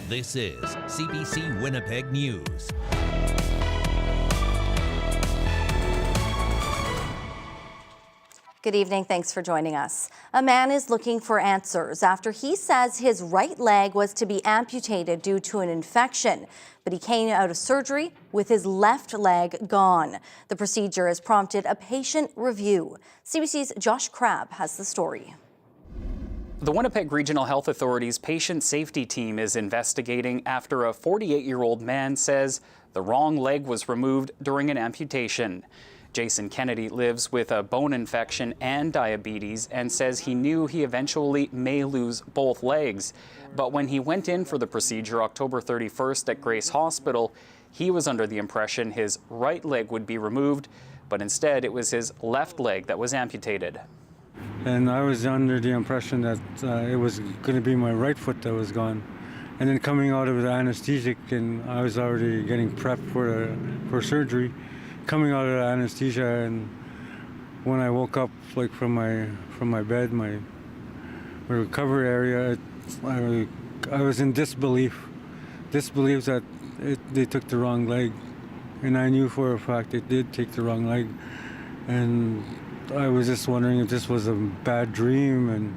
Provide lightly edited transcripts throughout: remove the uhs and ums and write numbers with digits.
This is CBC Winnipeg News. Good evening. Thanks for joining us. A man is looking for answers after he says his right leg was to be amputated due to an infection, but he came out of surgery with his left leg gone. The procedure has prompted a patient review. CBC's Josh Crabb has the story. The Winnipeg Regional Health Authority's patient safety team is investigating after a 48-year-old man says the wrong leg was removed during an amputation. Jason Kennedy lives with a bone infection and diabetes and says he knew he eventually may lose both legs. But when he went in for the procedure October 31st at Grace Hospital, he was under the impression his right leg would be removed, but instead it was his left leg that was amputated. And I was under the impression that it was going to be my right foot that was gone. And then coming out of the anesthetic, and I was already getting prepped for surgery. Coming out of the anesthesia, and when I woke up, like from my bed, my recovery area, I was in disbelief that they took the wrong leg, and I knew for a fact they did take the wrong leg, and I was just wondering if this was a bad dream, and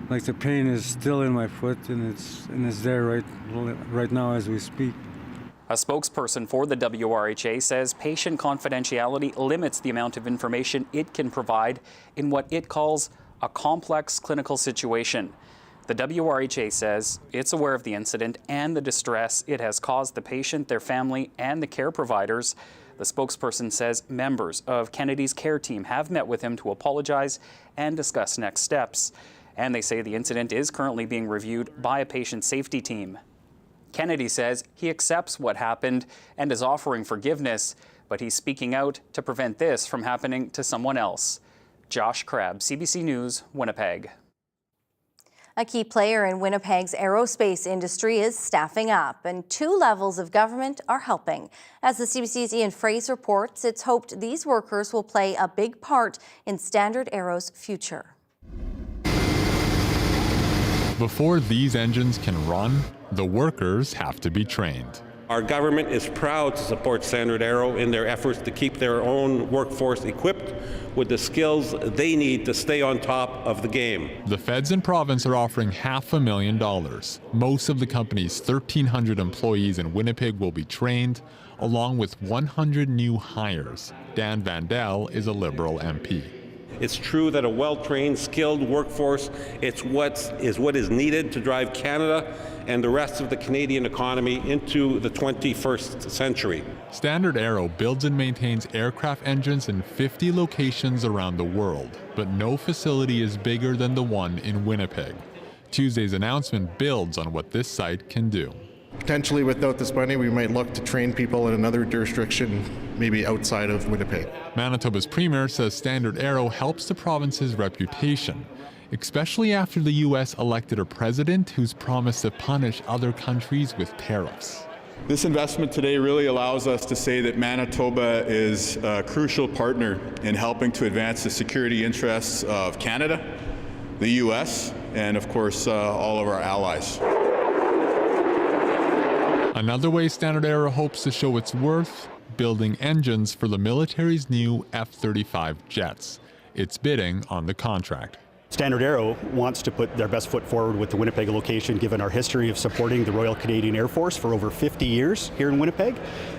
like the pain is still in my foot, and it's there right now as we speak. A spokesperson for the WRHA says patient confidentiality limits the amount of information it can provide in what it calls a complex clinical situation. The WRHA says it's aware of the incident and the distress it has caused the patient, their family, and the care providers. The spokesperson says members of Kennedy's care team have met with him to apologize and discuss next steps. And they say the incident is currently being reviewed by a patient safety team. Kennedy says he accepts what happened and is offering forgiveness, but he's speaking out to prevent this from happening to someone else. Josh Crabb, CBC News, Winnipeg. A key player in Winnipeg's aerospace industry is staffing up, and two levels of government are helping. As the CBC's Ian Fraser reports, it's hoped these workers will play a big part in Standard Aero's future. Before these engines can run, the workers have to be trained. Our government is proud to support Standard Aero in their efforts to keep their own workforce equipped with the skills they need to stay on top of the game. The feds and province are offering $500,000. Most of the company's 1,300 employees in Winnipeg will be trained, along with 100 new hires. Dan Vandel is a Liberal MP. It's true that a well-trained, skilled workforce is what is needed to drive Canada and the rest of the Canadian economy into the 21st century. Standard Aero builds and maintains aircraft engines in 50 locations around the world, but no facility is bigger than the one in Winnipeg. Tuesday's announcement builds on what this site can do. Potentially, without this money, we might look to train people in another jurisdiction, maybe outside of Winnipeg. Manitoba's premier says Standard Aero helps the province's reputation, especially after the U.S. elected a president who's promised to punish other countries with tariffs. This investment today really allows us to say that Manitoba is a crucial partner in helping to advance the security interests of Canada, the U.S., and of course, all of our allies. Another way Standard Aero hopes to show its worth, building engines for the military's new F-35 jets. It's bidding on the contract. Standard Aero wants to put their best foot forward with the Winnipeg location, given our history of supporting the Royal Canadian Air Force for over 50 years here in Winnipeg,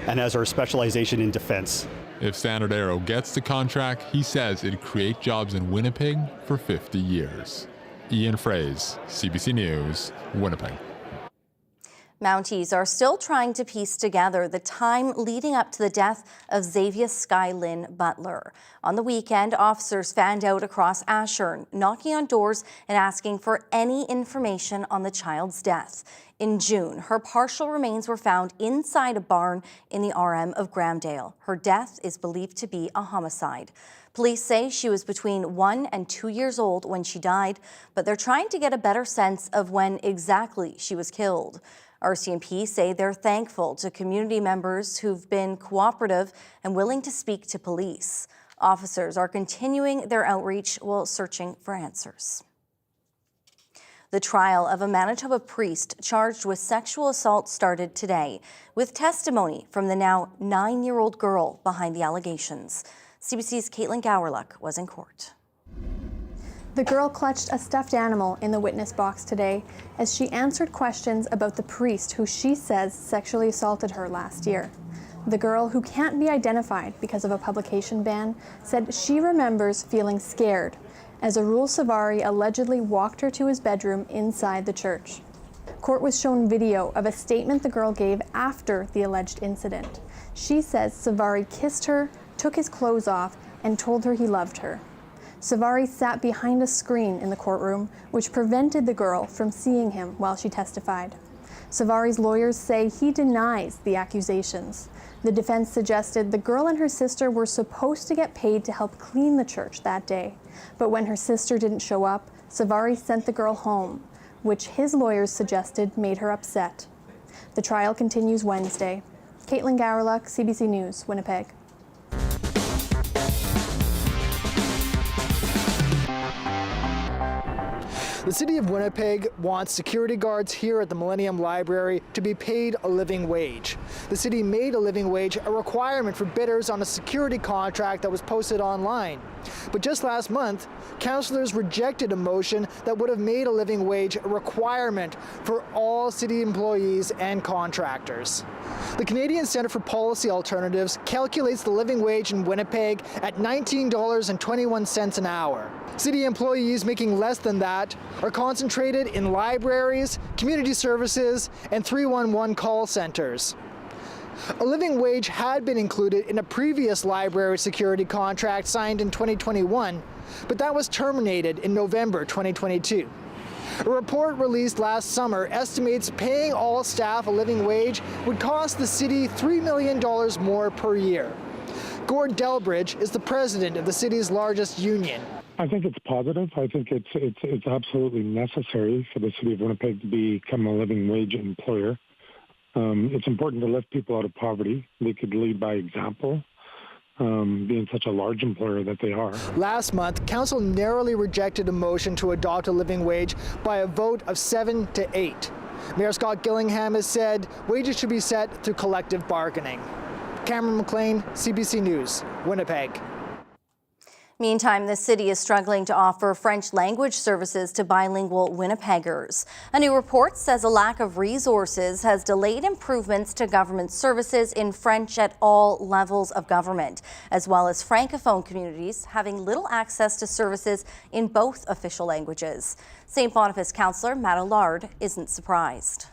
and as our specialization in defense. If Standard Aero gets the contract, he says it'd create jobs in Winnipeg for 50 years. Ian Fraser, CBC News, Winnipeg. Mounties are still trying to piece together the time leading up to the death of Xavier Skylin Butler. On the weekend, officers fanned out across Ashern, knocking on doors and asking for any information on the child's death. In June, her partial remains were found inside a barn in the RM of Gramdale. Her death is believed to be a homicide. Police say she was between 1 and 2 years old when she died, but they're trying to get a better sense of when exactly she was killed. RCMP say they're thankful to community members who've been cooperative and willing to speak to police. Officers are continuing their outreach while searching for answers. The trial of a Manitoba priest charged with sexual assault started today, with testimony from the now 9-year-old girl behind the allegations. CBC's Caitlin Gowerluck was in court. The girl clutched a stuffed animal in the witness box today as she answered questions about the priest who she says sexually assaulted her last year. The girl, who can't be identified because of a publication ban, said she remembers feeling scared as Arul Savari allegedly walked her to his bedroom inside the church. Court was shown video of a statement the girl gave after the alleged incident. She says Savari kissed her, took his clothes off, and told her he loved her. Savari sat behind a screen in the courtroom, which prevented the girl from seeing him while she testified. Savari's lawyers say he denies the accusations. The defense suggested the girl and her sister were supposed to get paid to help clean the church that day. But when her sister didn't show up, Savari sent the girl home, which his lawyers suggested made her upset. The trial continues Wednesday. Caitlin Gowerluck, CBC News, Winnipeg. The City of Winnipeg wants security guards here at the Millennium Library to be paid a living wage. The city made a living wage a requirement for bidders on a security contract that was posted online. But just last month, councillors rejected a motion that would have made a living wage a requirement for all city employees and contractors. The Canadian Centre for Policy Alternatives calculates the living wage in Winnipeg at $19.21 an hour. City employees making less than that are concentrated in libraries, community services, and 311 call centers. A living wage had been included in a previous library security contract signed in 2021, but that was terminated in November 2022. A report released last summer estimates paying all staff a living wage would cost the city $3 million more per year. Gord Delbridge is the president of the city's largest union. I think it's positive. I think it's absolutely necessary for the city of Winnipeg to become a living wage employer. It's important to lift people out of poverty. They could lead by example, being such a large employer that they are. Last month, council narrowly rejected a motion to adopt a living wage by a vote of 7-8. Mayor Scott Gillingham has said wages should be set through collective bargaining. Cameron McLean, CBC News, Winnipeg. Meantime, the city is struggling to offer French language services to bilingual Winnipeggers. A new report says a lack of resources has delayed improvements to government services in French at all levels of government, as well as Francophone communities having little access to services in both official languages. St. Boniface councillor Matt Allard isn't surprised.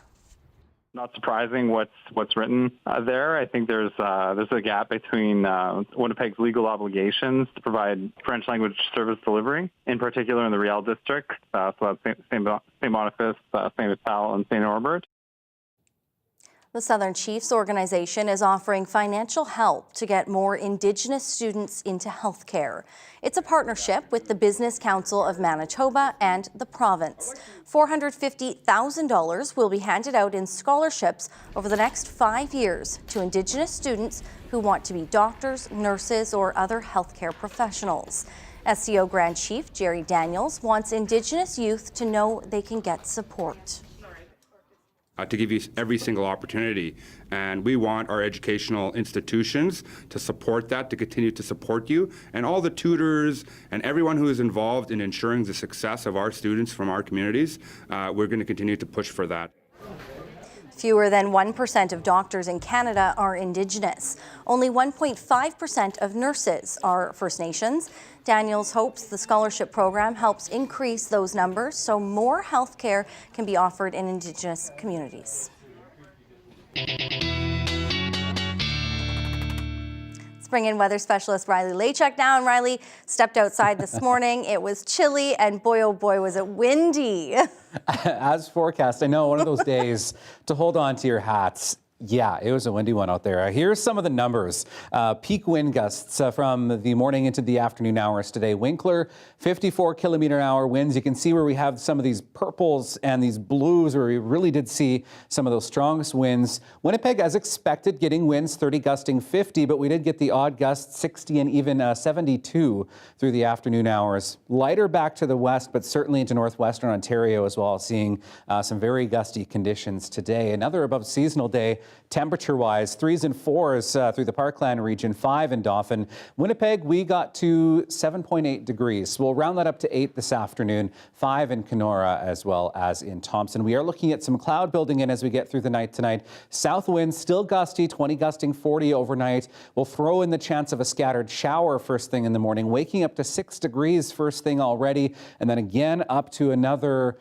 Not surprising what's written there. I think there's a gap between Winnipeg's legal obligations to provide French language service delivery, in particular in the Riel district, so that's St. Boniface, St. Vital, and St. Norbert. The Southern Chiefs organization is offering financial help to get more Indigenous students into healthcare. It's a partnership with the Business Council of Manitoba and the province. $450,000 will be handed out in scholarships over the next 5 years to Indigenous students who want to be doctors, nurses, or other healthcare professionals. SCO Grand Chief Jerry Daniels wants Indigenous youth to know they can get support. To give you every single opportunity. And we want our educational institutions to support that, to continue to support you. And all the tutors and everyone who is involved in ensuring the success of our students from our communities, we're going to continue to push for that. Fewer than 1% of doctors in Canada are Indigenous. Only 1.5% of nurses are First Nations. Daniels hopes the scholarship program helps increase those numbers so more health care can be offered in Indigenous communities. Let's bring in weather specialist Riley Lachuk now. And Riley stepped outside this morning. It was chilly and boy, oh boy, was it windy. As forecast, I know, one of those days to hold on to your hats. Yeah, it was a windy one out there. Here's some of the numbers. Peak wind gusts from the morning into the afternoon hours today. Winkler, 54 kilometer-an-hour winds. You can see where we have some of these purples and these blues where we really did see some of those strongest winds. Winnipeg, as expected, getting winds 30 gusting 50, but we did get the odd gusts 60 and even 72 through the afternoon hours. Lighter back to the west, but certainly into northwestern Ontario as well, seeing some very gusty conditions today. Another above seasonal day. Temperature-wise, 3s and 4s through the Parkland region, 5 in Dauphin. Winnipeg, we got to 7.8 degrees. We'll round that up to 8 this afternoon, 5 in Kenora as well as in Thompson. We are looking at some cloud building in as we get through the night tonight. South winds still gusty, 20 gusting 40 overnight. We'll throw in the chance of a scattered shower first thing in the morning, waking up to 6 degrees first thing already, and then again up to another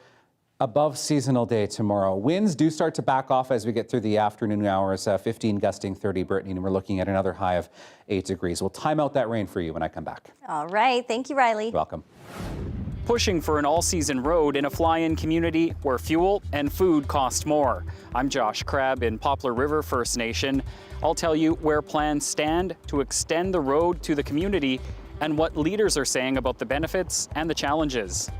above seasonal day tomorrow. Winds do start to back off as we get through the afternoon hours, 15 gusting 30, Brittany, and we're looking at another high of 8 degrees. We'll time out that rain for you when I come back. All right. Thank you, Riley. You're welcome. Pushing for an all-season road in a fly-in community where fuel and food cost more. I'm Josh Crabb in Poplar River First Nation. I'll tell you where plans stand to extend the road to the community and what leaders are saying about the benefits and the challenges.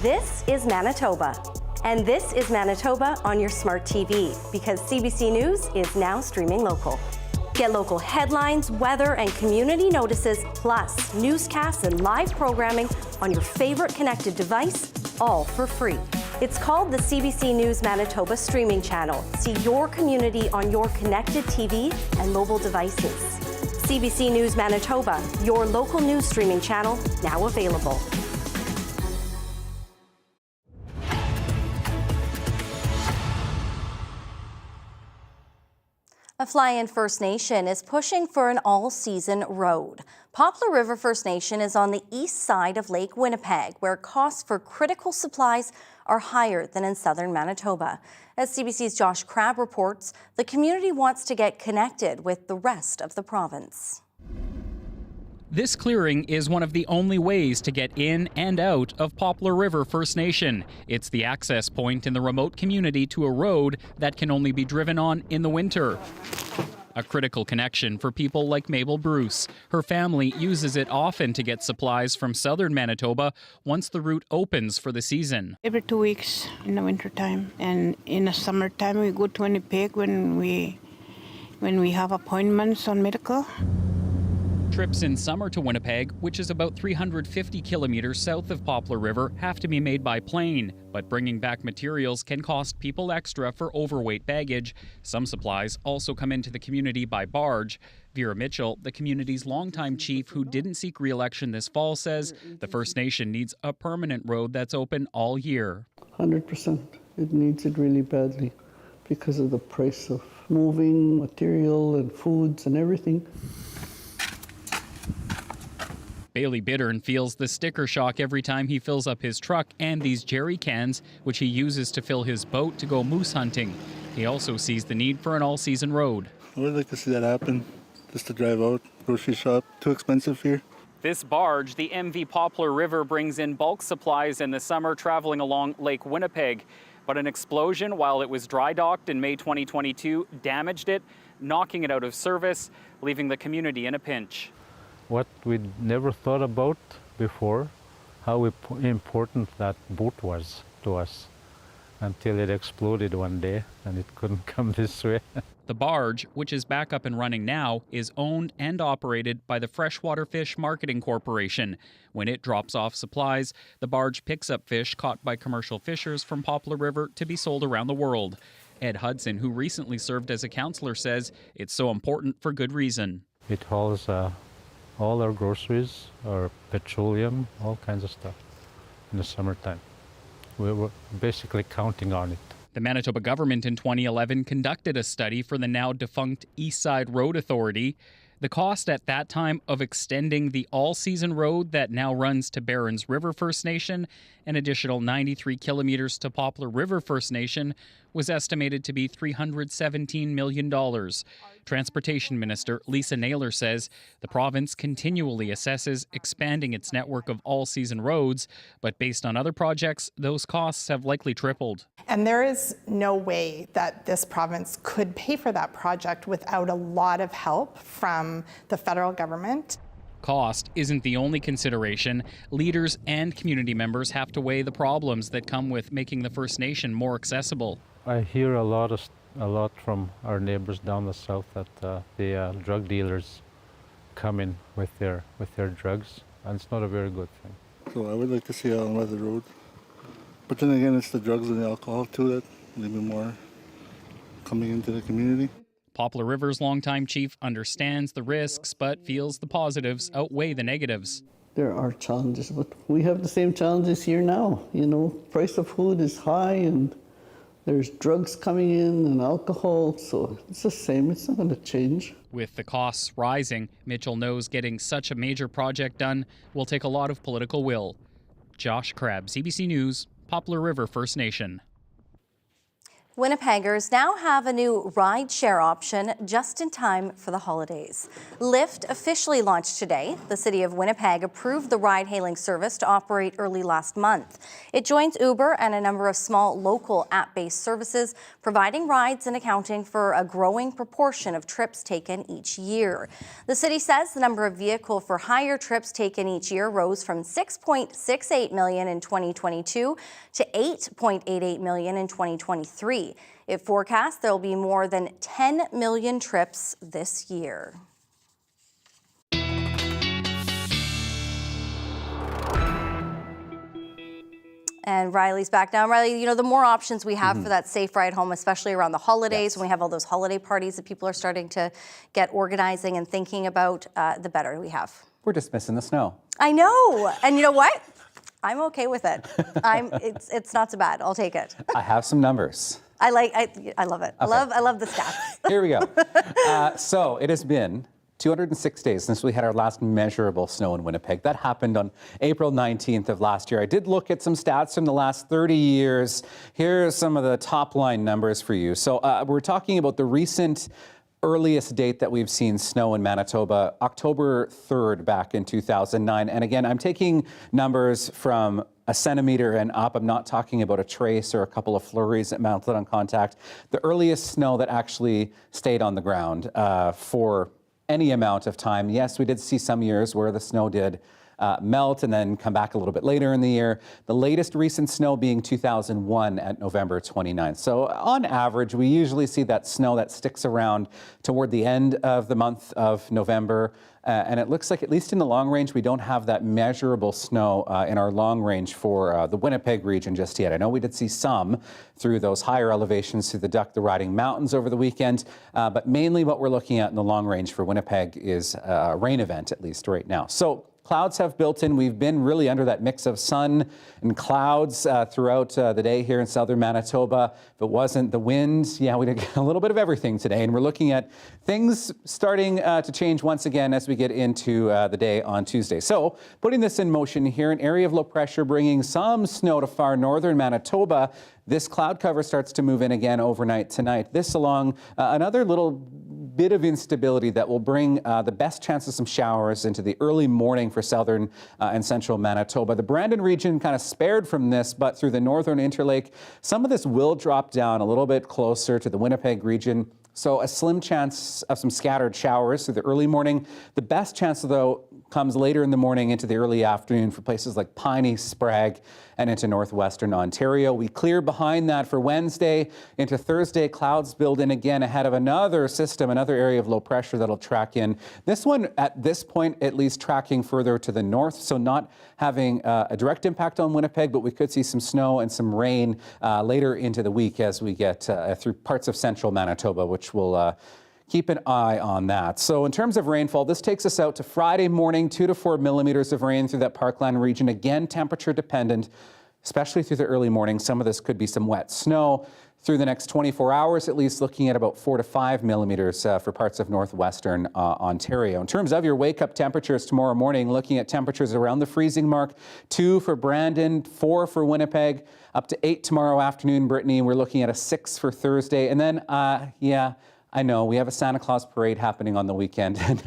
This is Manitoba. And this is Manitoba on your smart TV, because CBC News is now streaming local. Get local headlines, weather, and community notices, plus newscasts and live programming on your favorite connected device, all for free. It's called the CBC News Manitoba streaming channel. See your community on your connected TV and mobile devices. CBC News Manitoba, your local news streaming channel, now available. A Fly-In First Nation is pushing for an all-season road. Poplar River First Nation is on the east side of Lake Winnipeg, where costs for critical supplies are higher than in southern Manitoba. As CBC's Josh Crabb reports, the community wants to get connected with the rest of the province. This clearing is one of the only ways to get in and out of Poplar River First Nation. It's the access point in the remote community to a road that can only be driven on in the winter. A critical connection for people like Mabel Bruce. Her family uses it often to get supplies from southern Manitoba once the route opens for the season. Every 2 weeks in the wintertime, and in the summertime we go to Winnipeg when we have appointments on medical. Trips in summer to Winnipeg, which is about 350 kilometers south of Poplar River, have to be made by plane. But bringing back materials can cost people extra for overweight baggage. Some supplies also come into the community by barge. Vera Mitchell, the community's longtime chief who didn't seek re-election this fall, says the First Nation needs a permanent road that's open all year. 100%. It needs it really badly because of the price of moving material and foods and everything. Bailey Bittern feels the sticker shock every time he fills up his truck and these jerry cans, which he uses to fill his boat to go moose hunting. He also sees the need for an all-season road. I would like to see that happen, just to drive out, grocery shop. Too expensive here. This barge, the MV Poplar River, brings in bulk supplies in the summer traveling along Lake Winnipeg. But an explosion while it was dry docked in May 2022 damaged it, knocking it out of service, leaving the community in a pinch. What we'd never thought about before, how important that boat was to us, until it exploded one day and it couldn't come this way. The barge, which is back up and running now, is owned and operated by the Freshwater Fish Marketing Corporation. When it drops off supplies, the barge picks up fish caught by commercial fishers from Poplar River to be sold around the world. Ed Hudson, who recently served as a councillor, says it's so important for good reason. It hauls all our groceries, our petroleum, all kinds of stuff in the summertime. We were basically counting on it. The Manitoba government in 2011 conducted a study for the now defunct East Side Road Authority. The cost at that time of extending the all-season road that now runs to Barons River First Nation, an additional 93 kilometers to Poplar River First Nation, was estimated to be $317 million. Transportation Minister Lisa Naylor says the province continually assesses expanding its network of all-season roads, but based on other projects, those costs have likely tripled. And there is no way that this province could pay for that project without a lot of help from the federal government. Cost isn't the only consideration. Leaders and community members have to weigh the problems that come with making the First Nation more accessible. I hear a lot from our neighbors down the south that the drug dealers come in with their drugs, and it's not a very good thing. So I would like to see it on Weather Road. But then again, it's the drugs and the alcohol too that maybe more coming into the community. Poplar River's longtime chief understands the risks, but feels the positives outweigh the negatives. There are challenges, but we have the same challenges here now. You know, price of food is high and there's drugs coming in and alcohol, so it's the same. It's not going to change. With the costs rising, Mitchell knows getting such a major project done will take a lot of political will. Josh Crabb, CBC News, Poplar River First Nation. Winnipeggers now have a new ride-share option just in time for the holidays. Lyft officially launched today. The City of Winnipeg approved the ride-hailing service to operate early last month. It joins Uber and a number of small local app-based services, providing rides and accounting for a growing proportion of trips taken each year. The city says the number of vehicle for hire trips taken each year rose from 6.68 million in 2022 to 8.88 million in 2023. It forecasts there will be more than 10 million trips this year. And Riley's back now. Riley, you know, the more options we have for that safe ride home, especially around the holidays, when we have all those holiday parties that people are starting to get organizing and thinking about, the better we have. We're just missing the snow. I know. And you know what? I'm okay with it. It's not so bad. I'll take it. I have some numbers. I love it. Okay. I love the stats. Here we go. So it has been 206 days since we had our last measurable snow in Winnipeg. That happened on April 19th of last year. I did look at some stats from the last 30 years. Here are some of the top line numbers for you. So we're talking about the recent earliest date that we've seen snow in Manitoba, October 3rd back in 2009. And again, I'm taking numbers from a centimeter and up. I'm not talking about a trace or a couple of flurries that mounted on contact. The earliest snow that actually stayed on the ground for any amount of time. Yes, we did see some years where the snow did melt and then come back a little bit later in the year. The latest recent snow being 2001 at November 29th. So on average, we usually see that snow that sticks around toward the end of the month of November. And it looks like, at least in the long range, we don't have that measurable snow in our long range for the Winnipeg region just yet. I know we did see some through those higher elevations through the Riding Mountains over the weekend, but mainly what we're looking at in the long range for Winnipeg is a rain event, at least right now. So clouds have built in. We've been really under that mix of sun and clouds throughout the day here in southern Manitoba. If it wasn't the wind, yeah, we did a little bit of everything today. And we're looking at things starting to change once again as we get into the day on Tuesday. So putting this in motion here, an area of low pressure bringing some snow to far northern Manitoba. This cloud cover starts to move in again overnight tonight. This along another little bit of instability that will bring the best chance of some showers into the early morning for southern and central Manitoba. The Brandon region kind of spared from this, but through the northern Interlake, some of this will drop down a little bit closer to the Winnipeg region. So a slim chance of some scattered showers through the early morning. The best chance, though, comes later in the morning into the early afternoon for places like Piney, Sprague, and into northwestern Ontario. We clear behind that for Wednesday. Into Thursday, clouds build in again ahead of another system, another area of low pressure that'll track in. This one, at this point, at least tracking further to the north, so not having a direct impact on Winnipeg, but we could see some snow and some rain later into the week as we get through parts of central Manitoba, which will keep an eye on that. So in terms of rainfall, this takes us out to Friday morning, 2 to 4 millimeters of rain through that Parkland region. Again, temperature dependent, especially through the early morning. Some of this could be some wet snow. Through the next 24 hours, at least looking at about 4 to 5 millimeters for parts of northwestern Ontario. In terms of your wake-up temperatures tomorrow morning, looking at temperatures around the freezing mark, 2 for Brandon, 4 for Winnipeg, up to 8 tomorrow afternoon, Brittany. We're looking at a 6 for Thursday. And then, yeah, I know, we have a Santa Claus parade happening on the weekend.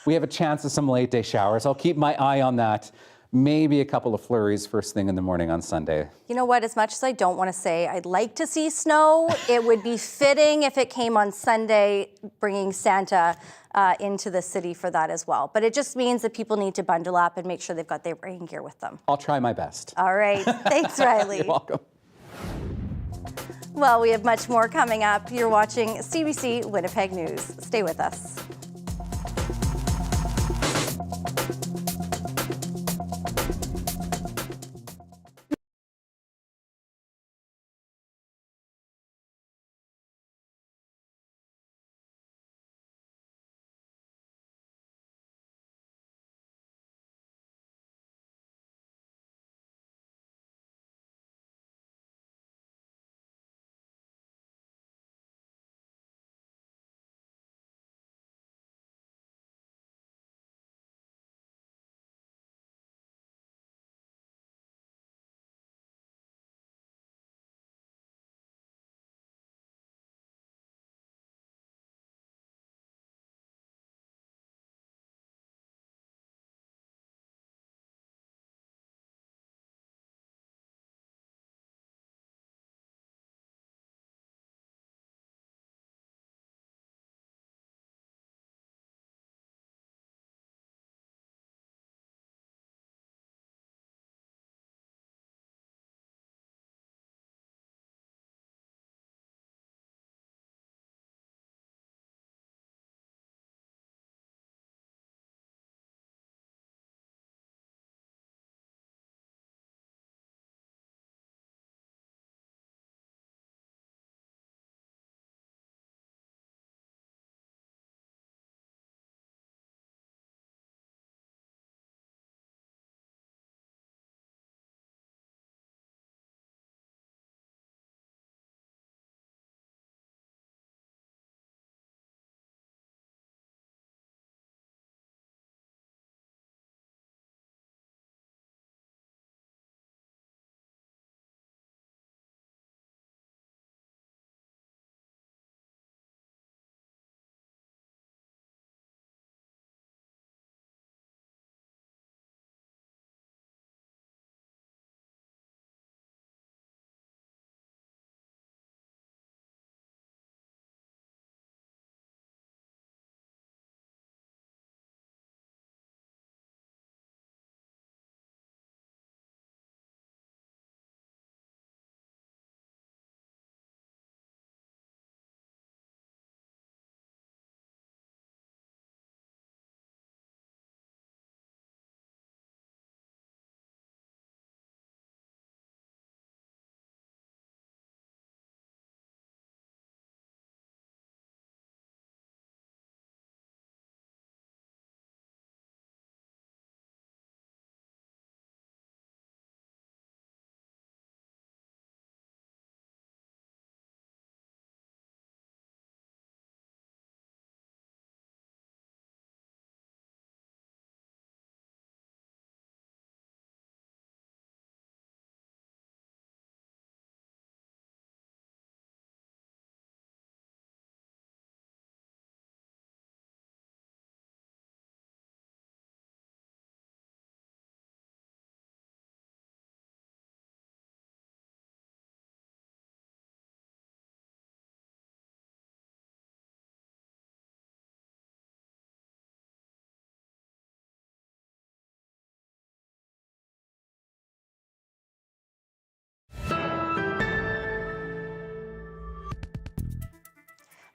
We have a chance of some late day showers. I'll keep my eye on that. Maybe a couple of flurries first thing in the morning on Sunday. You know what? As much as I don't want to say I'd like to see snow, it would be fitting if it came on Sunday, bringing Santa into the city for that as well. But it just means that people need to bundle up and make sure they've got their rain gear with them. I'll try my best. All right. Thanks, Riley. You're welcome. Well, we have much more coming up. You're watching CBC Winnipeg News. Stay with us.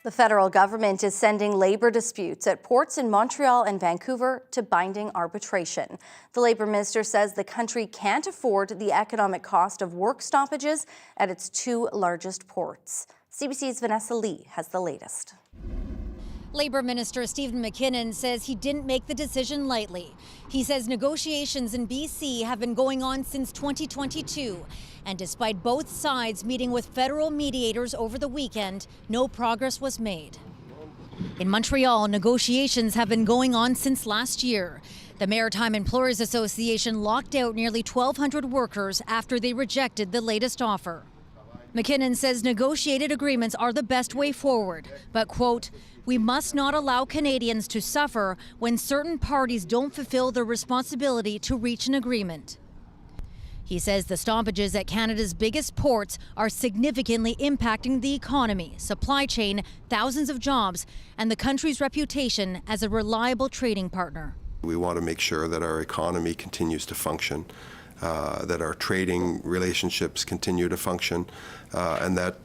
The federal government is sending labour disputes at ports in Montreal and Vancouver to binding arbitration. The Labour Minister says the country can't afford the economic cost of work stoppages at its two largest ports. CBC's Vanessa Lee has the latest. Labour Minister Stephen McKinnon says he didn't make the decision lightly. He says negotiations in BC have been going on since 2022. And despite both sides meeting with federal mediators over the weekend, no progress was made. In Montreal, negotiations have been going on since last year. The Maritime Employers Association locked out nearly 1,200 workers after they rejected the latest offer. McKinnon says negotiated agreements are the best way forward, but, quote, "We must not allow Canadians to suffer when certain parties don't fulfill their responsibility to reach an agreement." He says the stoppages at Canada's biggest ports are significantly impacting the economy, supply chain, thousands of jobs, and the country's reputation as a reliable trading partner. We want to make sure that our economy continues to function, that our trading relationships continue to function, and that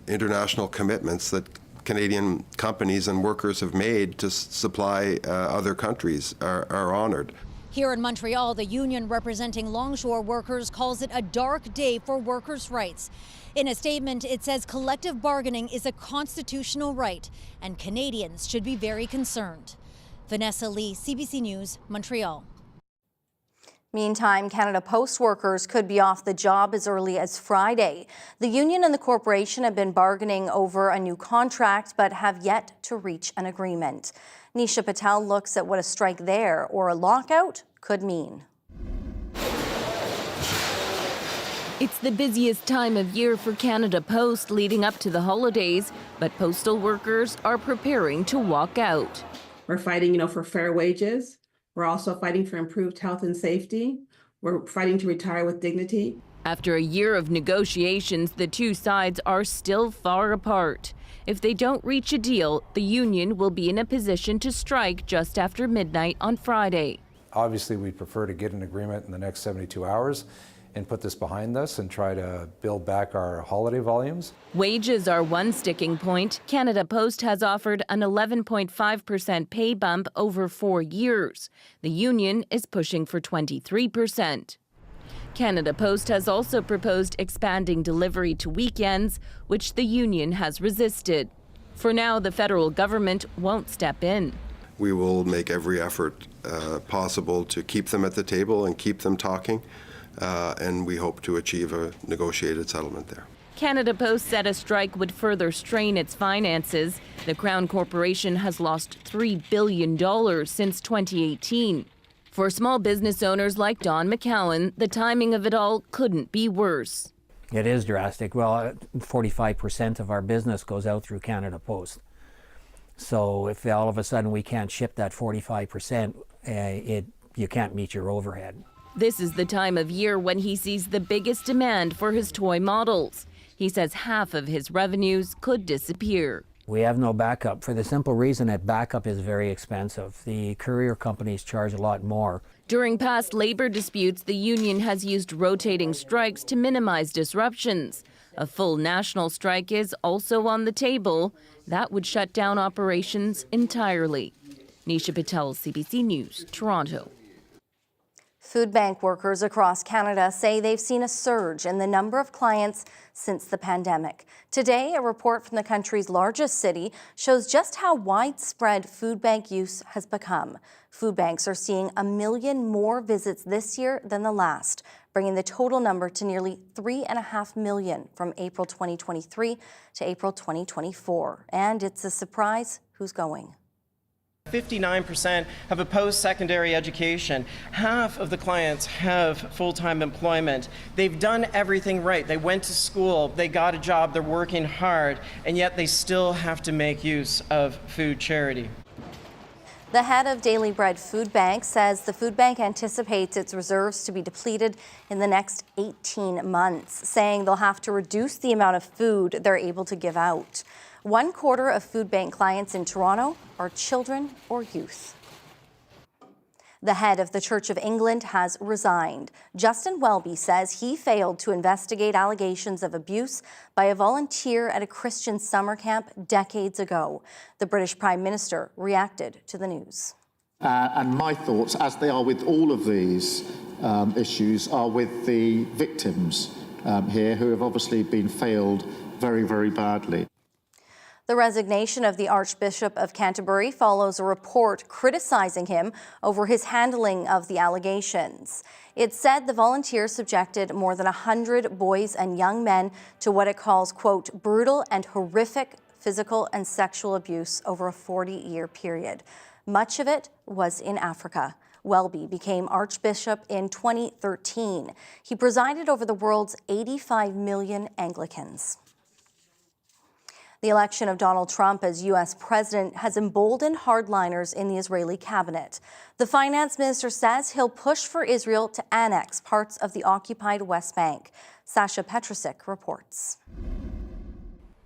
international commitments that Canadian companies and workers have made to supply other countries are honored. Here in Montreal, the union representing longshore workers calls it a dark day for workers' rights. In a statement, it says collective bargaining is a constitutional right, and Canadians should be very concerned. Vanessa Lee, CBC News, Montreal. Meantime, Canada Post workers could be off the job as early as Friday. The union and the corporation have been bargaining over a new contract but have yet to reach an agreement. Nisha Patel looks at what a strike there or a lockout could mean. It's the busiest time of year for Canada Post leading up to the holidays, but postal workers are preparing to walk out. We're fighting, for fair wages. We're also fighting for improved health and safety. We're fighting to retire with dignity. After a year of negotiations, the two sides are still far apart. If they don't reach a deal, the union will be in a position to strike just after midnight on Friday. Obviously, we'd prefer to get an agreement in the next 72 hours and put this behind us and try to build back our holiday volumes. Wages are one sticking point. Canada Post has offered an 11.5% pay bump over 4 years. The union is pushing for 23%. Canada Post has also proposed expanding delivery to weekends, which the union has resisted. For now, the federal government won't step in. We will make every effort possible to keep them at the table and keep them talking, and we hope to achieve a negotiated settlement there. Canada Post said a strike would further strain its finances. The Crown Corporation has lost $3 billion since 2018. For small business owners like Don McCowan, the timing of it all couldn't be worse. It is drastic. Well, 45% of our business goes out through Canada Post. So if all of a sudden we can't ship that 45%, you can't meet your overhead. This is the time of year when he sees the biggest demand for his toy models. He says half of his revenues could disappear. We have no backup for the simple reason that backup is very expensive. The courier companies charge a lot more. During past labor disputes, the union has used rotating strikes to minimize disruptions. A full national strike is also on the table. That would shut down operations entirely. Nisha Patel, CBC News, Toronto. Food bank workers across Canada say they've seen a surge in the number of clients since the pandemic. Today, a report from the country's largest city shows just how widespread food bank use has become. Food banks are seeing 1 million more visits this year than the last, bringing the total number to nearly 3.5 million from April 2023 to April 2024. And it's a surprise who's going. 59% have a post-secondary education. Half of the clients have full-time employment. They've done everything right. They went to school, they got a job, they're working hard, and yet they still have to make use of food charity. The head of Daily Bread Food Bank says the food bank anticipates its reserves to be depleted in the next 18 months, saying they'll have to reduce the amount of food they're able to give out. 1/4 of food bank clients in Toronto are children or youth. The head of the Church of England has resigned. Justin Welby says he failed to investigate allegations of abuse by a volunteer at a Christian summer camp decades ago. The British Prime Minister reacted to the news. And my thoughts, as they are with all of these issues, are with the victims here who have obviously been failed very, very badly. The resignation of the Archbishop of Canterbury follows a report criticizing him over his handling of the allegations. It said the volunteer subjected more than 100 boys and young men to what it calls, quote, brutal and horrific physical and sexual abuse over a 40-year period. Much of it was in Africa. Welby became Archbishop in 2013. He presided over the world's 85 million Anglicans. The election of Donald Trump as U.S. president has emboldened hardliners in the Israeli cabinet. The finance minister says he'll push for Israel to annex parts of the occupied West Bank. Sasha Petrusik reports.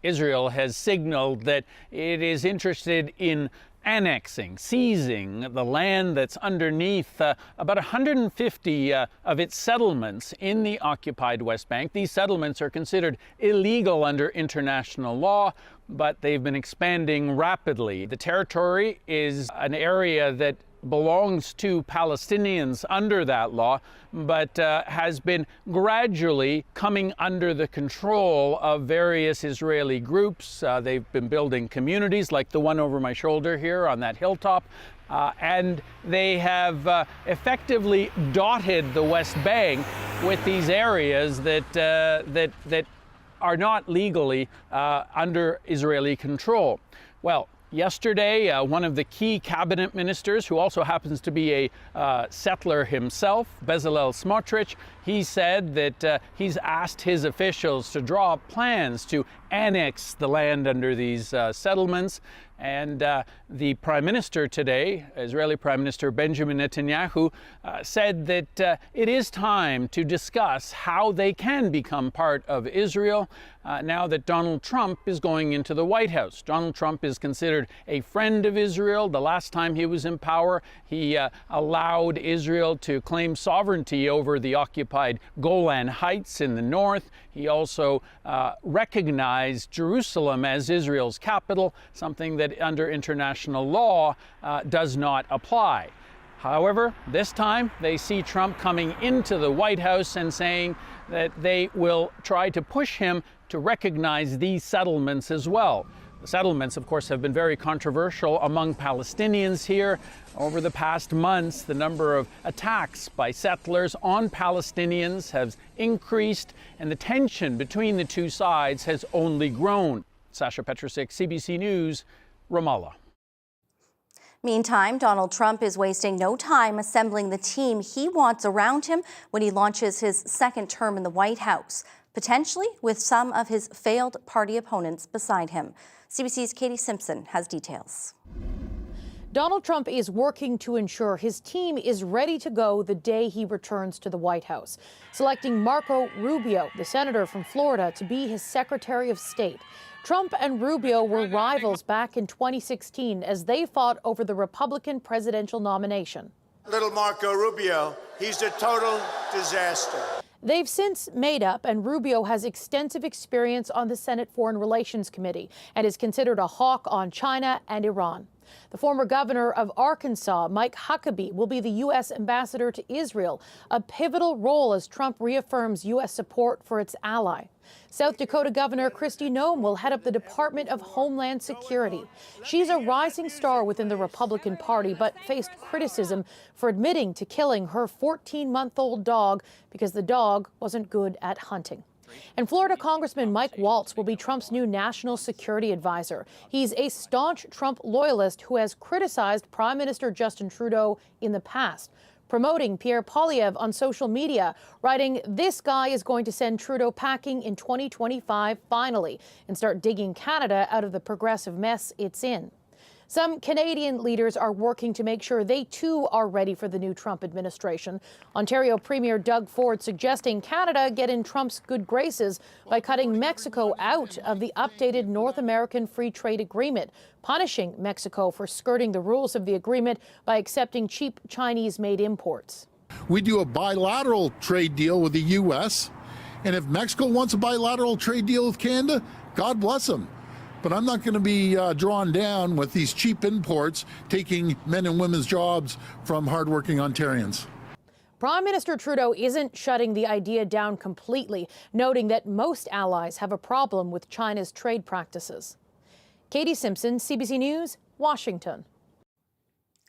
Israel has signaled that it is interested in annexing, seizing the land that's underneath about 150 of its settlements in the occupied West Bank. These settlements are considered illegal under international law, but they've been expanding rapidly. The territory is an area that belongs to Palestinians under that law, but has been gradually coming under the control of various Israeli groups. They've been building communities like the one over my shoulder here on that hilltop, and they have effectively dotted the West Bank with these areas that are not legally under Israeli control. Well, yesterday, one of the key cabinet ministers, who also happens to be a settler himself, Bezalel Smotrich, he said that he's asked his officials to draw up plans to annex the land under these settlements. And the Prime Minister today, Israeli Prime Minister Benjamin Netanyahu, said that it is time to discuss how they can become part of Israel now that Donald Trump is going into the White House. Donald Trump is considered a friend of Israel. The last time he was in power, he allowed Israel to claim sovereignty over the occupied Golan Heights in the north. He also recognized Jerusalem as Israel's capital, something that under international law does not apply. However, this time they see Trump coming into the White House and saying that they will try to push him to recognize these settlements as well. The settlements, of course, have been very controversial among Palestinians here. Over the past months, the number of attacks by settlers on Palestinians has increased, and the tension between the two sides has only grown. Sasha Petrusik, CBC News, Ramallah. Meantime, Donald Trump is wasting no time assembling the team he wants around him when he launches his second term in the White House, potentially with some of his failed party opponents beside him. CBC's Katie Simpson has details. Donald Trump is working to ensure his team is ready to go the day he returns to the White House, selecting Marco Rubio, the senator from Florida, to be his Secretary of State. Trump and Rubio were rivals back in 2016 as they fought over the Republican presidential nomination. Little Marco Rubio, he's a total disaster. They've since made up, and Rubio has extensive experience on the Senate Foreign Relations Committee and is considered a hawk on China and Iran. The former governor of Arkansas, Mike Huckabee, will be the U.S. ambassador to Israel, a pivotal role as Trump reaffirms U.S. support for its ally. South Dakota Governor Kristi Noem will head up the Department of Homeland Security. She's a rising star within the Republican Party, but faced criticism for admitting to killing her 14-month-old dog because the dog wasn't good at hunting. And Florida Congressman Mike Waltz will be Trump's new national security advisor. He's a staunch Trump loyalist who has criticized Prime Minister Justin Trudeau in the past, promoting Pierre Poilievre on social media, writing, "This guy is going to send Trudeau packing in 2025 finally and start digging Canada out of the progressive mess it's in." Some Canadian leaders are working to make sure they too are ready for the new Trump administration. Ontario Premier Doug Ford suggesting Canada get in Trump's good graces by cutting Mexico out of the updated North American Free Trade Agreement, punishing Mexico for skirting the rules of the agreement by accepting cheap Chinese-made imports. We do a bilateral trade deal with the U.S., and if Mexico wants a bilateral trade deal with Canada, God bless them. But I'm not going to be drawn down with these cheap imports taking men and women's jobs from hardworking Ontarians. Prime Minister Trudeau isn't shutting the idea down completely, noting that most allies have a problem with China's trade practices. Katie Simpson, CBC News, Washington.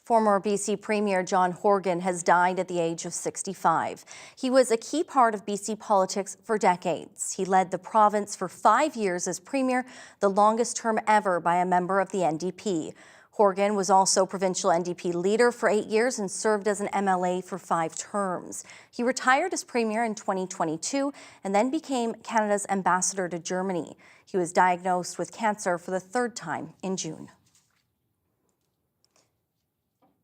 Former BC Premier John Horgan has died at the age of 65. He was a key part of BC politics for decades. He led the province for 5 years as Premier, the longest term ever by a member of the NDP. Horgan was also provincial NDP leader for 8 years and served as an MLA for 5 terms. He retired as Premier in 2022 and then became Canada's ambassador to Germany. He was diagnosed with cancer for the 3rd time in June.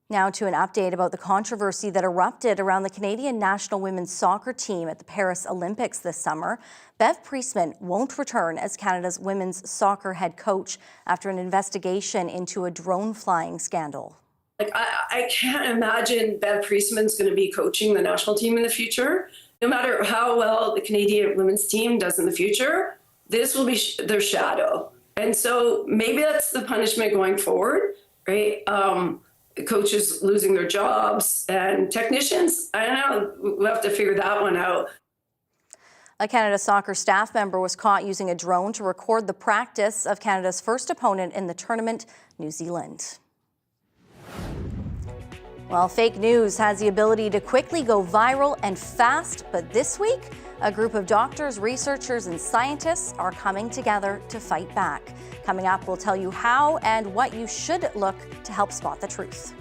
Now to an update about the controversy that erupted around the Canadian national women's soccer team at the Paris Olympics this summer. Bev Priestman won't return as Canada's women's soccer head coach after an investigation into a drone flying scandal. I can't imagine Bev Priestman's going to be coaching the national team in the future. No matter how well the Canadian women's team does in the future, this will be their shadow. And so maybe that's the punishment going forward, right? Coaches losing their jobs and technicians, I don't know, we'll have to figure that one out. A Canada Soccer staff member was caught using a drone to record the practice of Canada's first opponent in the tournament, New Zealand. Well, fake news has the ability to quickly go viral and fast, but this week, a group of doctors, researchers, and scientists are coming together to fight back. Coming up, we'll tell you how and what you should look to help spot the truth.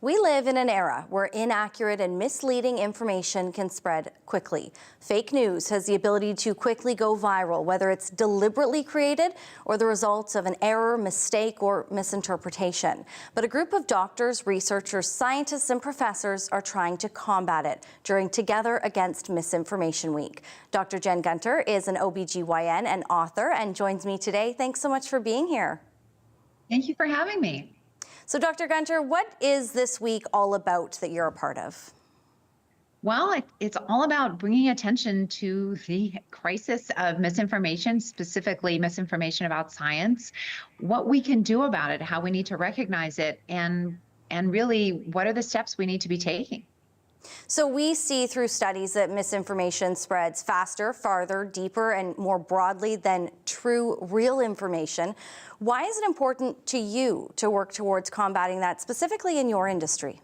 We live in an era where inaccurate and misleading information can spread quickly. Fake news has the ability to quickly go viral, whether it's deliberately created or the results of an error, mistake, or misinterpretation. But a group of doctors, researchers, scientists, and professors are trying to combat it during Together Against Misinformation Week. Dr. Jen Gunter is an OBGYN and author and joins me today. Thanks so much for being here. Thank you for having me. So, Dr. Gunter, what is this week all about that you're a part of? Well, it's all about bringing attention to the crisis of misinformation, specifically misinformation about science, what we can do about it, how we need to recognize it, and really what are the steps we need to be taking. So we see through studies that misinformation spreads faster, farther, deeper, and more broadly than true, real information. Why is it important to you to work towards combating that, specifically in your industry?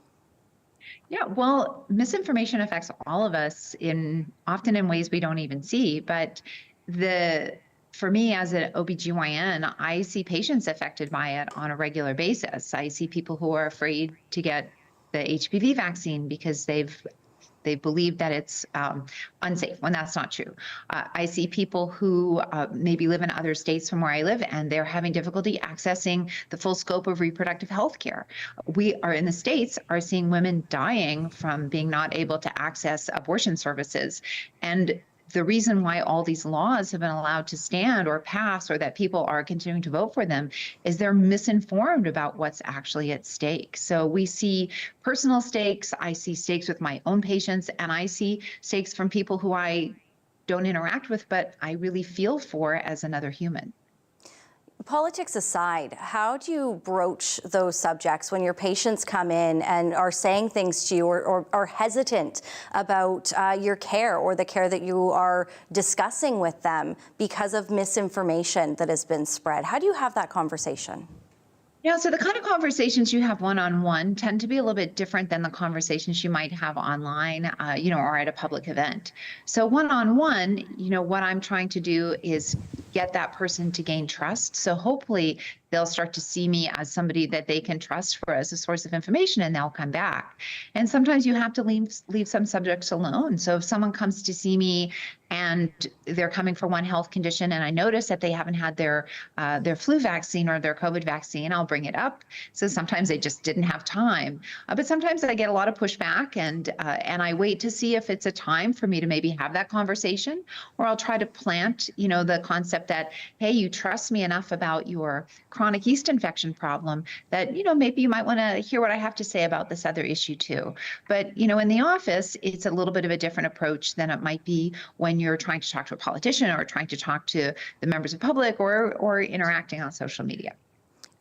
Yeah, well, misinformation affects all of us often in ways we don't even see. But for me as an OBGYN, I see patients affected by it on a regular basis. I see people who are afraid to get the HPV vaccine because they believe that it's unsafe, when that's not true. I see people who maybe live in other states from where I live, and they're having difficulty accessing the full scope of reproductive health care. We are in the States are seeing women dying from being not able to access abortion services. And the reason why all these laws have been allowed to stand or pass, or that people are continuing to vote for them, is they're misinformed about what's actually at stake. So we see personal stakes, I see stakes with my own patients, and I see stakes from people who I don't interact with, but I really feel for as another human. Politics aside, how do you broach those subjects when your patients come in and are saying things to you or are hesitant about your care or the care that you are discussing with them because of misinformation that has been spread? How do you have that conversation? Yeah, so the kind of conversations you have one-on-one tend to be a little bit different than the conversations you might have online, or at a public event. So one-on-one, what I'm trying to do is get that person to gain trust. So hopefully they'll start to see me as somebody that they can trust as a source of information, and they'll come back. And sometimes you have to leave some subjects alone. So if someone comes to see me and they're coming for one health condition, and I notice that they haven't had their flu vaccine or their COVID vaccine, I'll bring it up. So sometimes they just didn't have time. But sometimes I get a lot of pushback, and I wait to see if it's a time for me to maybe have that conversation, or I'll try to plant, the concept that, hey, you trust me enough about your chronic yeast infection problem that, maybe you might want to hear what I have to say about this other issue too. But, in the office, it's a little bit of a different approach than it might be when you're trying to talk to a politician or trying to talk to the members of the public or interacting on social media.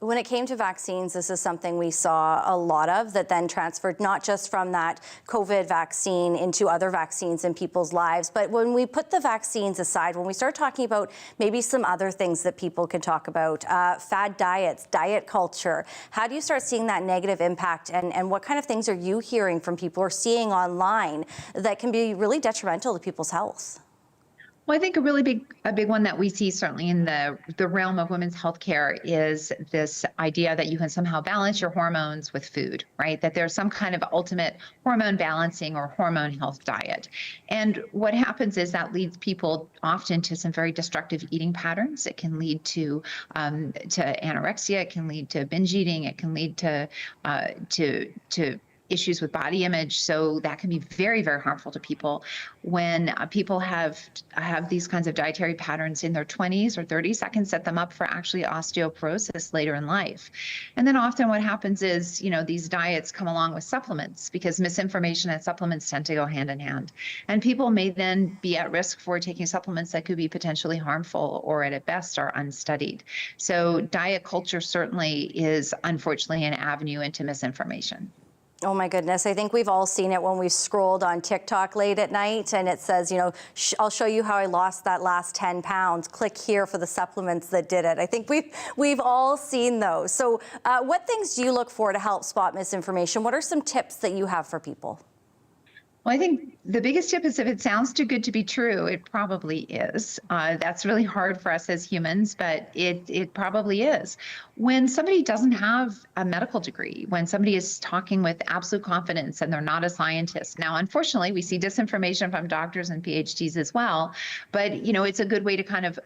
When it came to vaccines, this is something we saw a lot of that then transferred not just from that COVID vaccine into other vaccines in people's lives. But when we put the vaccines aside, when we start talking about maybe some other things that people can talk about, fad diets, diet culture, how do you start seeing that negative impact? And what kind of things are you hearing from people or seeing online that can be really detrimental to people's health? Well, I think a big one that we see certainly in the realm of women's healthcare is this idea that you can somehow balance your hormones with food, right? That there's some kind of ultimate hormone balancing or hormone health diet. And what happens is that leads people often to some very destructive eating patterns. It can lead to anorexia, it can lead to binge eating, it can lead to issues with body image. So that can be very, very harmful to people when people have these kinds of dietary patterns in their 20s or 30s. That can set them up for actually osteoporosis later in life. And then often what happens is, these diets come along with supplements because misinformation and supplements tend to go hand in hand. And people may then be at risk for taking supplements that could be potentially harmful or at best are unstudied. So diet culture certainly is unfortunately an avenue into misinformation. Oh my goodness, I think we've all seen it when we've scrolled on TikTok late at night and it says, I'll show you how I lost that last 10 pounds. Click here for the supplements that did it. I think we've all seen those. So what things do you look for to help spot misinformation? What are some tips that you have for people? Well, I think the biggest tip is if it sounds too good to be true, it probably is. That's really hard for us as humans, but it probably is. When somebody doesn't have a medical degree, when somebody is talking with absolute confidence and they're not a scientist. Now, unfortunately, we see disinformation from doctors and PhDs as well, but it's a good way to kind of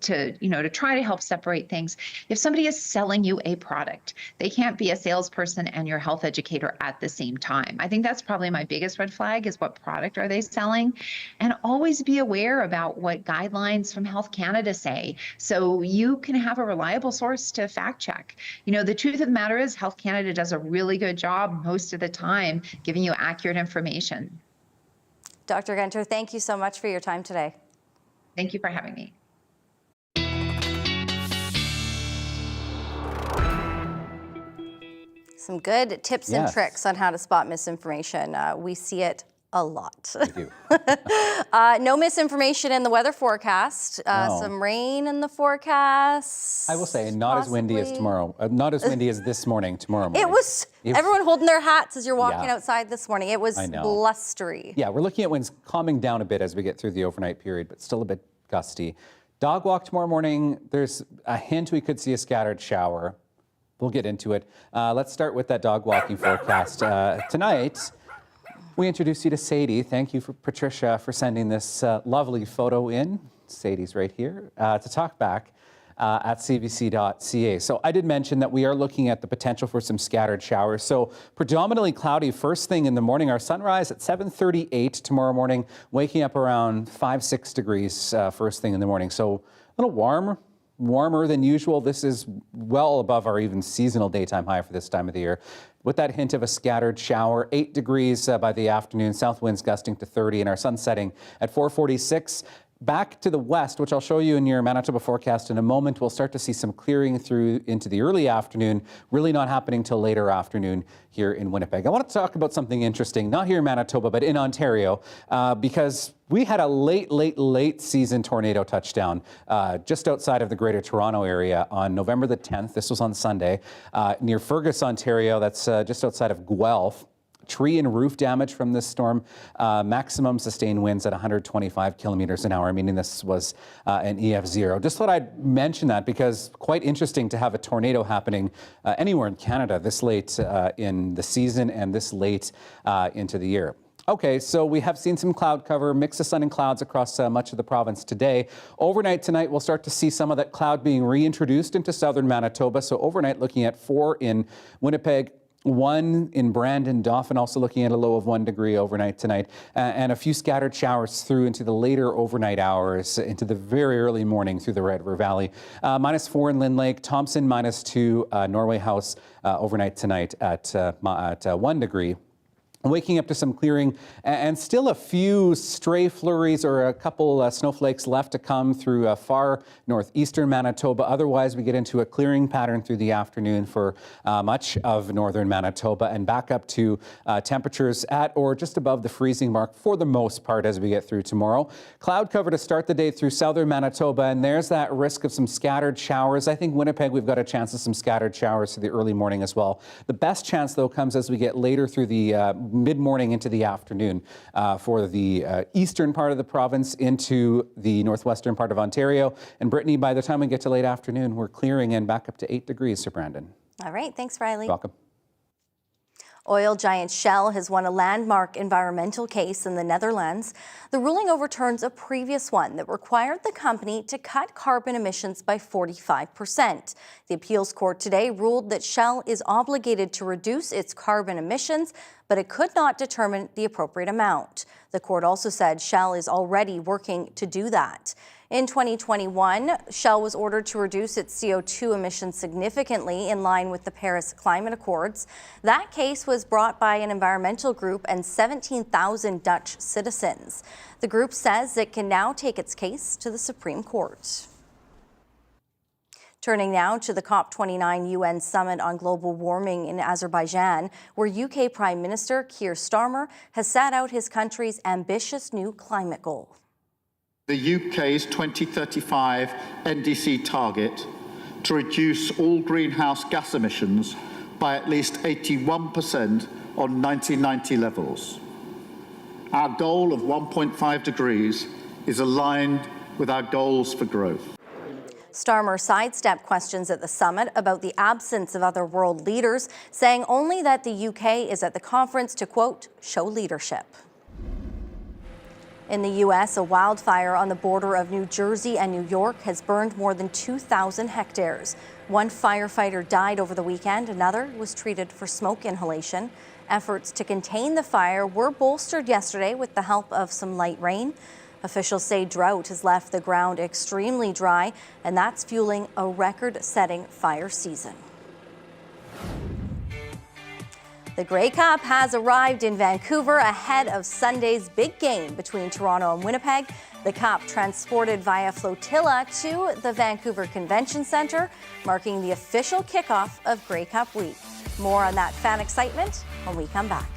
to try to help separate things. If somebody is selling you a product, they can't be a salesperson and your health educator at the same time. I think that's probably my biggest red flag is what product are they selling? And always be aware about what guidelines from Health Canada say so you can have a reliable source to fact check. The truth of the matter is Health Canada does a really good job most of the time giving you accurate information. Dr. Gunter, thank you so much for your time today. Thank you for having me. Some good tips and tricks on how to spot misinformation. We see it a lot. We do. No misinformation in the weather forecast. No. Some rain in the forecast. I will say, not as windy as tomorrow. Not as windy as this morning, tomorrow morning. It was everyone holding their hats as you're walking Yeah. outside this morning. It was blustery. Yeah, we're looking at winds calming down a bit as we get through the overnight period, but still a bit gusty. Dog walk tomorrow morning, there's a hint we could see a scattered shower. We'll get into it. Let's start with that dog walking forecast. Tonight, we introduce you to Sadie. Thank you, Patricia, for sending this lovely photo in. Sadie's right here to talk back at cbc.ca. So I did mention that we are looking at the potential for some scattered showers. So predominantly cloudy first thing in the morning. Our sunrise at 7:38 tomorrow morning, waking up around 5-6 degrees first thing in the morning. So a little warmer than usual. This is well above our even seasonal daytime high for this time of the year. With that hint of a scattered shower, 8 degrees by the afternoon, south winds gusting to 30, and our sun setting at 4:46. Back to the west, which I'll show you in your Manitoba forecast in a moment, we'll start to see some clearing through into the early afternoon, really not happening till later afternoon here in Winnipeg. I want to talk about something interesting, not here in Manitoba, but in Ontario, because we had a late season tornado touchdown just outside of the Greater Toronto area on November the 10th. This was on Sunday, near Fergus, Ontario. That's just outside of Guelph. Tree and roof damage from this storm, maximum sustained winds at 125 kilometers an hour, meaning this was an EF0. Just thought I'd mention that because quite interesting to have a tornado happening anywhere in Canada this late in the season and this late into the year. Okay, so we have seen some cloud cover, mix of sun and clouds across much of the province today. Overnight tonight, we'll start to see some of that cloud being reintroduced into southern Manitoba. So overnight, looking at 4 in Winnipeg, 1 in Brandon, Dauphin, also looking at a low of 1 degree overnight tonight, and a few scattered showers through into the later overnight hours, into the very early morning through the Red River Valley. -4 in Lynn Lake, Thompson -2, Norway House overnight tonight at 1 degree. Waking up to some clearing and still a few stray flurries or a couple snowflakes left to come through far northeastern Manitoba. Otherwise, we get into a clearing pattern through the afternoon for much of northern Manitoba and back up to temperatures at or just above the freezing mark for the most part as we get through tomorrow. Cloud cover to start the day through southern Manitoba, and there's that risk of some scattered showers. I think Winnipeg, we've got a chance of some scattered showers through the early morning as well. The best chance, though, comes as we get later through the mid-morning into the afternoon for the eastern part of the province into the northwestern part of Ontario. And Brittany, by the time we get to late afternoon, we're clearing and back up to 8 degrees, Sir Brandon. All right, thanks, Riley. Welcome. Oil giant Shell has won a landmark environmental case in the Netherlands. The ruling overturns a previous one that required the company to cut carbon emissions by 45%. The appeals court today ruled that Shell is obligated to reduce its carbon emissions, but it could not determine the appropriate amount. The court also said Shell is already working to do that. In 2021, Shell was ordered to reduce its CO2 emissions significantly in line with the Paris Climate Accords. That case was brought by an environmental group and 17,000 Dutch citizens. The group says it can now take its case to the Supreme Court. Turning now to the COP29 UN Summit on Global Warming in Azerbaijan, where UK Prime Minister Keir Starmer has set out his country's ambitious new climate goal. The UK's 2035 NDC target to reduce all greenhouse gas emissions by at least 81% on 1990 levels. Our goal of 1.5 degrees is aligned with our goals for growth. Starmer sidestepped questions at the summit about the absence of other world leaders, saying only that the UK is at the conference to, quote, show leadership. In the U.S., a wildfire on the border of New Jersey and New York has burned more than 2,000 hectares. One firefighter died over the weekend. Another was treated for smoke inhalation. Efforts to contain the fire were bolstered yesterday with the help of some light rain. Officials say drought has left the ground extremely dry, and that's fueling a record-setting fire season. The Grey Cup has arrived in Vancouver ahead of Sunday's big game between Toronto and Winnipeg. The Cup transported via flotilla to the Vancouver Convention Centre, marking the official kickoff of Grey Cup week. More on that fan excitement when we come back.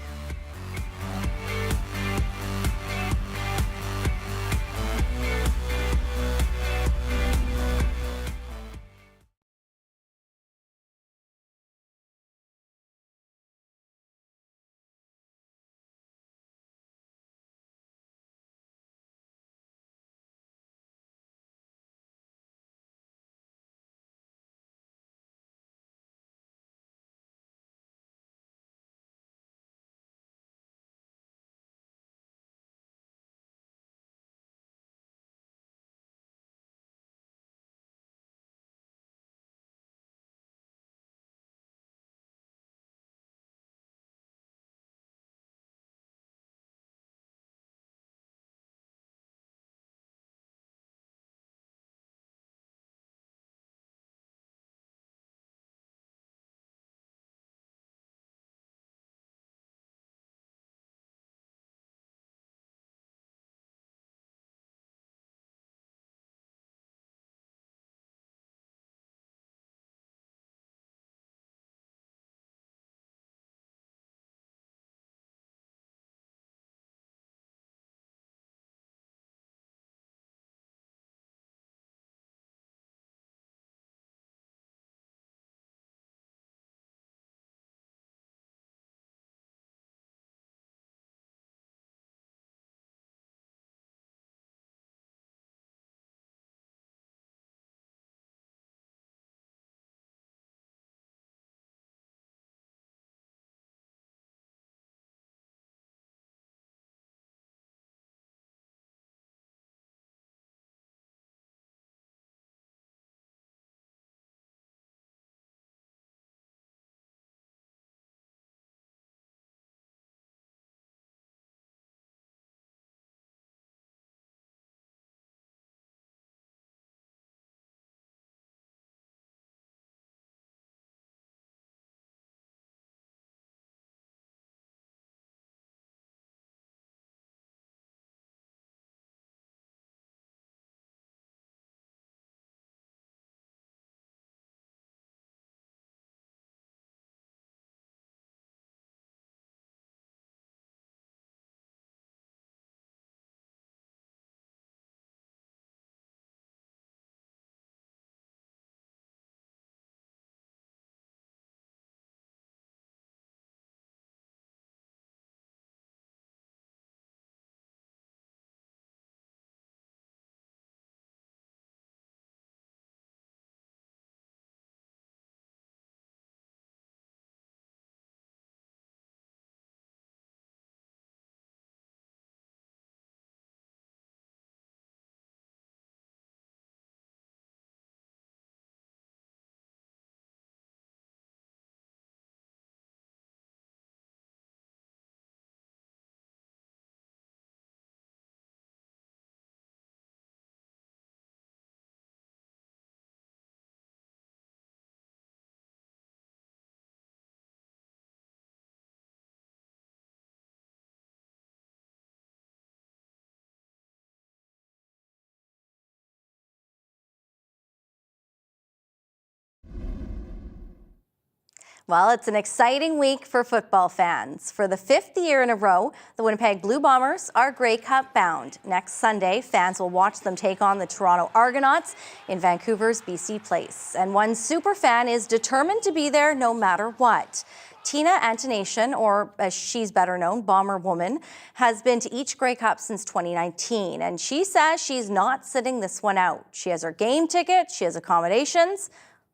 Well, it's an exciting week for football fans. For the 5th year in a row, the Winnipeg Blue Bombers are Grey Cup bound. Next Sunday, fans will watch them take on the Toronto Argonauts in Vancouver's BC Place. And one super fan is determined to be there no matter what. Tina Antonation, or as she's better known, Bomber Woman, has been to each Grey Cup since 2019, and she says she's not sitting this one out. She has her game ticket, she has accommodations.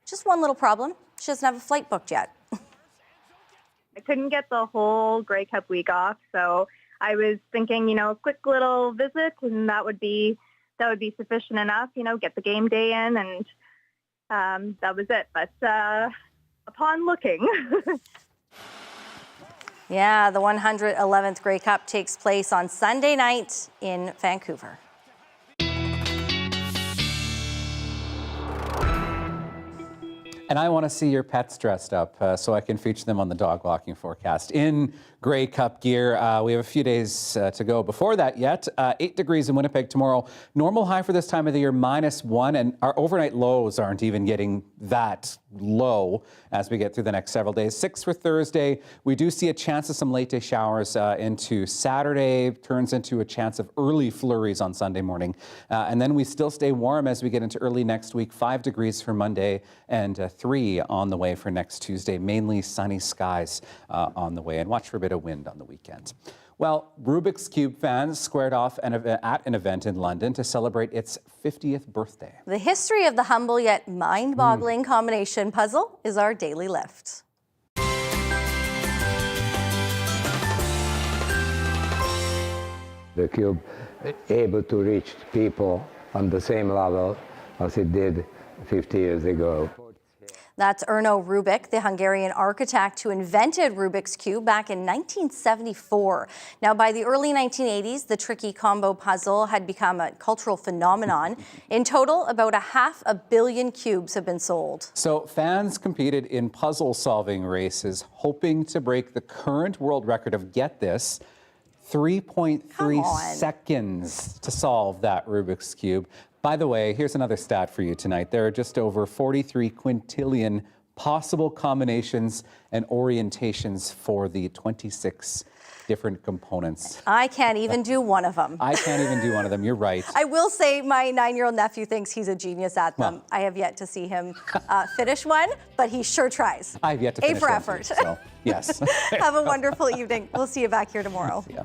Just one little problem, she doesn't have a flight booked yet. I couldn't get the whole Grey Cup week off, so I was thinking, a quick little visit, and that would be sufficient enough, get the game day in, and that was it. But upon looking. Yeah, the 111th Grey Cup takes place on Sunday night in Vancouver. And I want to see your pets dressed up so I can feature them on the dog walking forecast in Grey Cup gear. We have a few days to go before that yet. 8 degrees in Winnipeg tomorrow. Normal high for this time of the year, -1. And our overnight lows aren't even getting that low as we get through the next several days. 6 for Thursday. We do see a chance of some late day showers into Saturday. Turns into a chance of early flurries on Sunday morning. And then we still stay warm as we get into early next week. 5 degrees for Monday and 3 on the way for next Tuesday. Mainly sunny skies on the way. And watch for a bit of wind on the weekend. Well, Rubik's Cube fans squared off at an event in London to celebrate its 50th birthday. The history of the humble yet mind-boggling combination puzzle is our daily lift. The cube able to reach people on the same level as it did 50 years ago. That's Erno Rubik, the Hungarian architect who invented Rubik's Cube back in 1974. Now, by the early 1980s, the tricky combo puzzle had become a cultural phenomenon. In total, about 500 million cubes have been sold. So fans competed in puzzle-solving races, hoping to break the current world record of, get this, 3.3 seconds to solve that Rubik's Cube. By the way, here's another stat for you tonight. There are just over 43 quintillion possible combinations and orientations for the 26 different components. I can't even do one of them. I can't even do one of them. You're right. I will say my 9-year-old nephew thinks he's a genius at them. Well, I have yet to see him finish one, but he sure tries. I have yet to finish A for one effort. too, so yes. Have a wonderful evening. We'll see you back here tomorrow. Yeah.